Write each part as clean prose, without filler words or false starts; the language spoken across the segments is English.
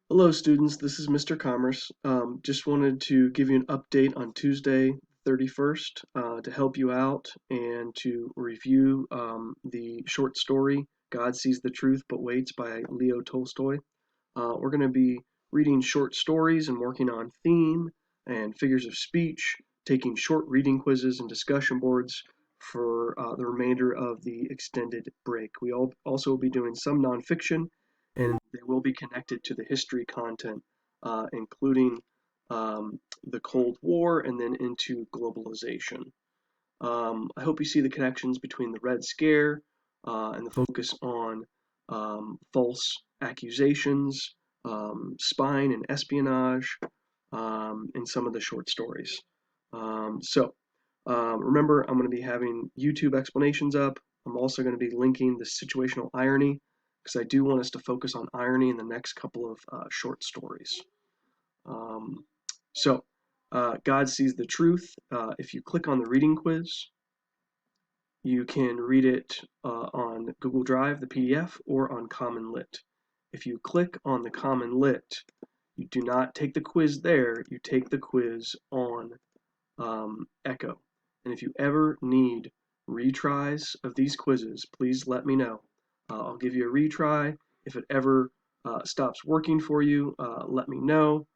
Hello, students. This is Mr. Commerce. Just wanted to give you an update on Tuesday, 31st, to help you out and to review the short story, God Sees the Truth But Waits by Leo Tolstoy. We're going to be reading short stories and working on theme and figures of speech, taking short reading quizzes and discussion boards for the remainder of the extended break. We also will be doing some nonfiction, and they will be connected to the history content, including the Cold War and then into globalization. I hope you see the connections between the Red Scare and the focus on false accusations, spying and espionage in some of the short stories. Remember, I'm going to be having YouTube explanations up. I'm also going to be linking the situational irony because I do want us to focus on irony in the next couple of short stories. Um, God Sees the Truth. If you click on the reading quiz, you can read it on Google Drive, the PDF, or on Common Lit. If you click on the Common Lit, you do not take the quiz there, you take the quiz on Echo. And if you ever need retries of these quizzes, please let me know. I'll give you a retry. If it ever stops working for you, let me know.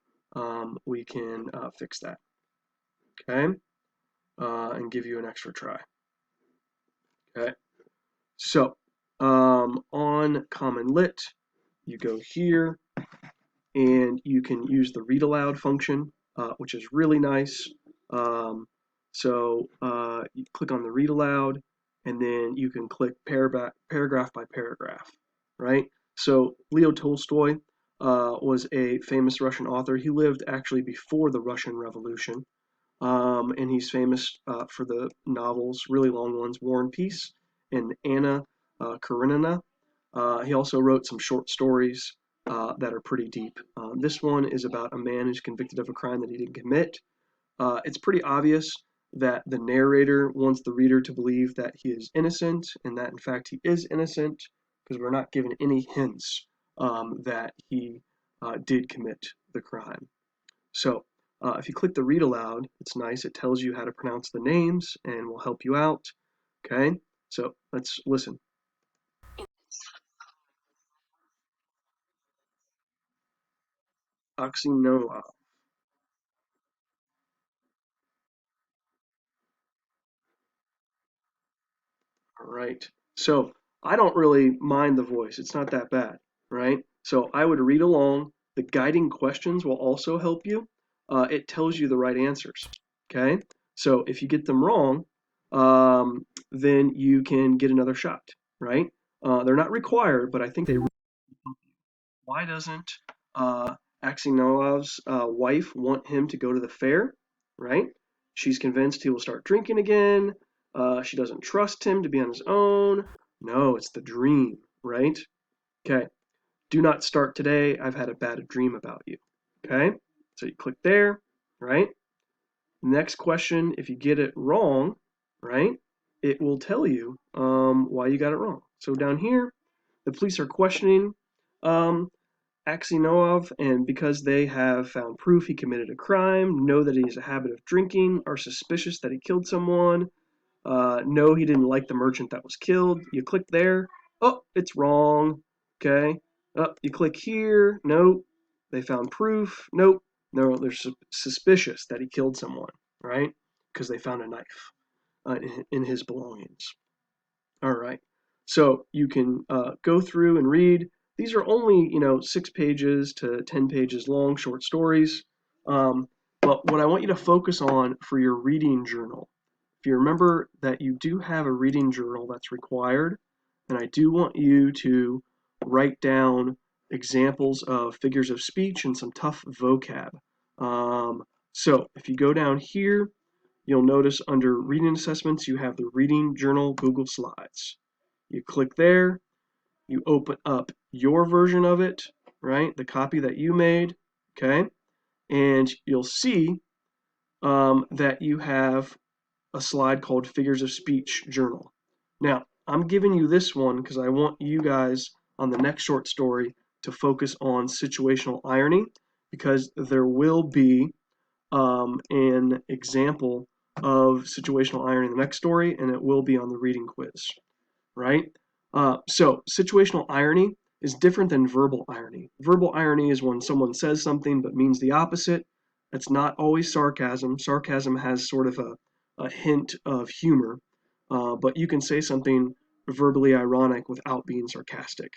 We can fix that, okay? And give you an extra try, okay? So on Common Lit, you go here and you can use the read aloud function, which is really nice. You click on the read aloud, and then you can click paragraph by paragraph, right? So Leo Tolstoy was a famous Russian author. He lived actually before the Russian Revolution, and he's famous for the novels, really long ones, War and Peace and Anna Karenina. He also wrote some short stories that are pretty deep. This one is about a man who's convicted of a crime that he didn't commit. It's pretty obvious that the narrator wants the reader to believe that he is innocent and that in fact he is innocent because we're not given any hints that he did commit the crime. So if you click the read aloud, it's nice. It tells you how to pronounce the names and will help you out. Okay, so let's listen. Oxynoa. All right. So I don't really mind the voice. It's not that bad, right? So I would read along. The guiding questions will also help you. It tells you the right answers. Okay. So if you get them wrong, then you can get another shot, right? They're not required, but I think they really help you. Why doesn't Axionov's wife want him to go to the fair, right? She's convinced he will start drinking again. She doesn't trust him to be on his own. No, it's the dream, right? Okay. Do not start today. I've had a bad dream about you. Okay. So you click there, right? Next question, if you get it wrong, right, it will tell you why you got it wrong. So down here, the police are questioning um, Aksionov, and because they have found proof he committed a crime, know that he has a habit of drinking, are suspicious that he killed someone, know he didn't like the merchant that was killed. You click there. Oh, it's wrong. Okay. Oh, you click here. Nope. They found proof. Nope. No, they're suspicious that he killed someone, right? Because they found a knife in his belongings. All right. So you can go through and read. These are only 6 pages to 10 pages long, short stories. Um, but what I want you to focus on for your reading journal, if you remember that you do have a reading journal that's required, and I do want you to write down examples of figures of speech and some tough vocab. So if you go down here, you'll notice under reading assessments, you have the reading journal Google Slides. You click there, you open up your version of it, right? The copy that you made, okay? And you'll see that you have a slide called Figures of Speech Journal. Now, I'm giving you this one because I want you guys on the next short story to focus on situational irony, because there will be an example of situational irony in the next story, and it will be on the reading quiz, right? So situational irony is different than verbal irony. Verbal irony is when someone says something but means the opposite. That's not always sarcasm. Sarcasm has sort of a hint of humor, but you can say something verbally ironic without being sarcastic.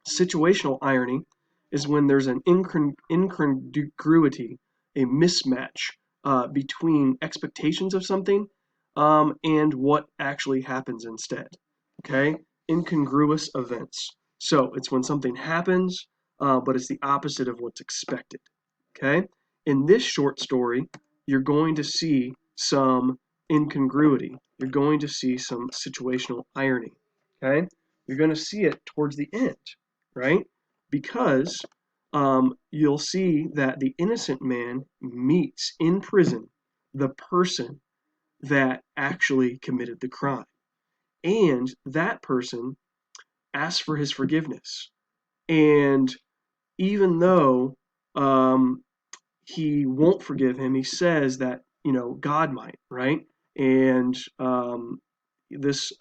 Situational irony is when there's an incongruity, a mismatch between expectations of something and what actually happens instead. Okay? Incongruous events. So it's when something happens, but it's the opposite of what's expected. Okay? In this short story, you're going to see some incongruity. You're going to see some situational irony. Okay? You're going to see it towards the end, right? Because you'll see that the innocent man meets in prison the person that actually committed the crime. And that person asks for his forgiveness. And even though he won't forgive him, he says that, God might, right? And this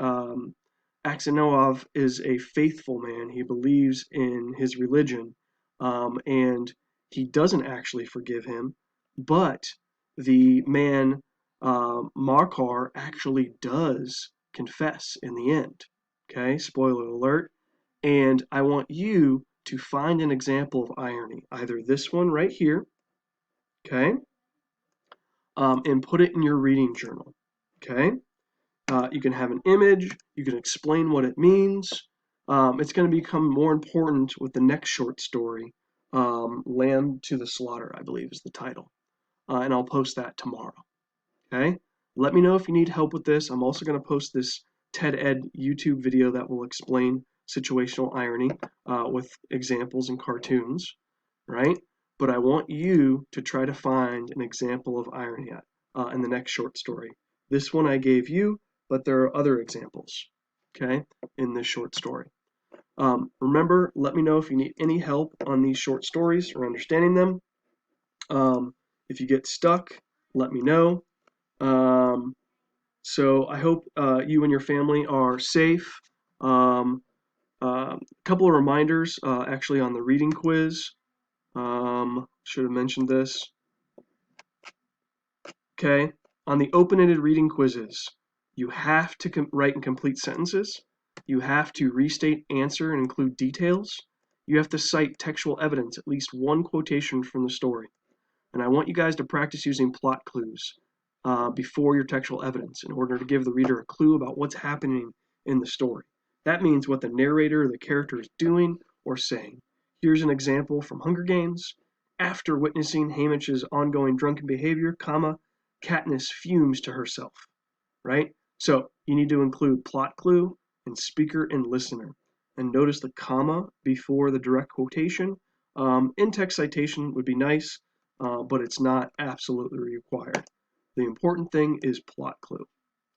Aksionov is a faithful man. He believes in his religion, and he doesn't actually forgive him, but the man Markar actually does confess in the end. Okay, spoiler alert. And I want you to find an example of irony, either this one right here, okay, and put it in your reading journal, okay? You can have an image, you can explain what it means. It's going to become more important with the next short story, Lamb to the Slaughter, I believe is the title. And I'll post that tomorrow. Okay? Let me know if you need help with this. I'm also going to post this TED Ed YouTube video that will explain situational irony with examples and cartoons, right? But I want you to try to find an example of irony in the next short story. This one I gave you, but there are other examples, okay, in this short story. Remember, let me know if you need any help on these short stories or understanding them. If you get stuck, let me know. So I hope you and your family are safe. A couple of reminders actually on the reading quiz. Should have mentioned this. Okay, on the open-ended reading quizzes, you have to write in complete sentences. You have to restate, answer, and include details. You have to cite textual evidence, at least one quotation from the story. And I want you guys to practice using plot clues before your textual evidence in order to give the reader a clue about what's happening in the story. That means what the narrator or the character is doing or saying. Here's an example from Hunger Games. After witnessing Haymitch's ongoing drunken behavior, Katniss fumes to herself, right? So you need to include plot clue and speaker and listener. And notice the comma before the direct quotation. In-text citation would be nice, but it's not absolutely required. The important thing is plot clue,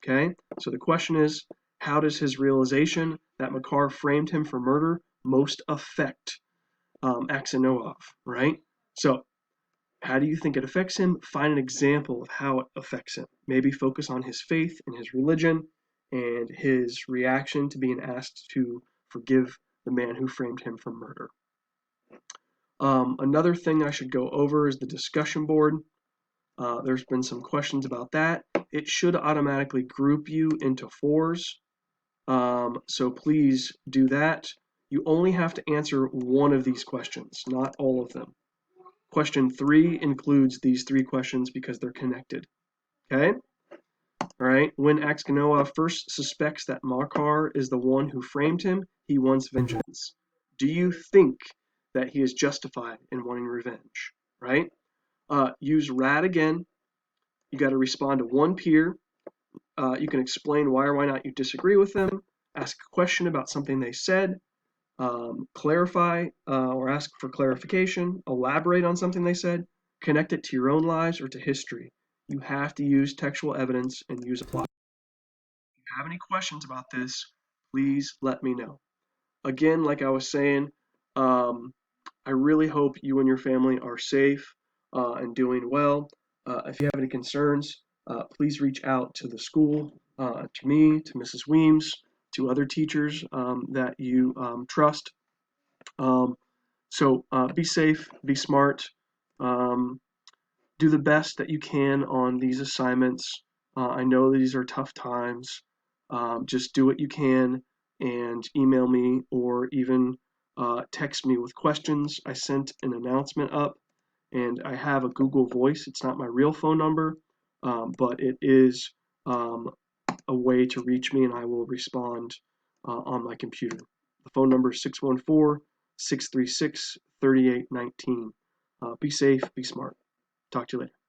okay? So the question is, how does his realization that Makar framed him for murder most affect Aksionov, right? So how do you think it affects him? Find an example of how it affects him. Maybe focus on his faith and his religion and his reaction to being asked to forgive the man who framed him for murder. Another thing I should go over is the discussion board. There's been some questions about that. It should automatically group you into fours. So please do that. You only have to answer one of these questions, not all of them. Question 3 includes these 3 questions because they're connected. Okay? All right. When Aksionov first suspects that Makar is the one who framed him, he wants vengeance. Do you think that he is justified in wanting revenge? Right? Use rad again. You got to respond to one peer. You can explain why or why not you disagree with them. Ask a question about something they said. Clarify or ask for clarification. Elaborate on something they said. Connect it to your own lives or to history. You have to use textual evidence and use a plot. If you have any questions about this, please let me know. Again, like I was saying, Um, I really hope you and your family are safe and doing well. If you have any concerns, please reach out to the school, to me, to Mrs. Weems, to other teachers that you trust. Um, so be safe, be smart, um, do the best that you can on these assignments. I know these are tough times. Just do what you can and email me or even text me with questions. I sent an announcement up and I have a Google Voice. It's not my real phone number, but it is um, a way to reach me and I will respond on my computer. The phone number is 614 636 3819. Be safe, be smart. Talk to you later.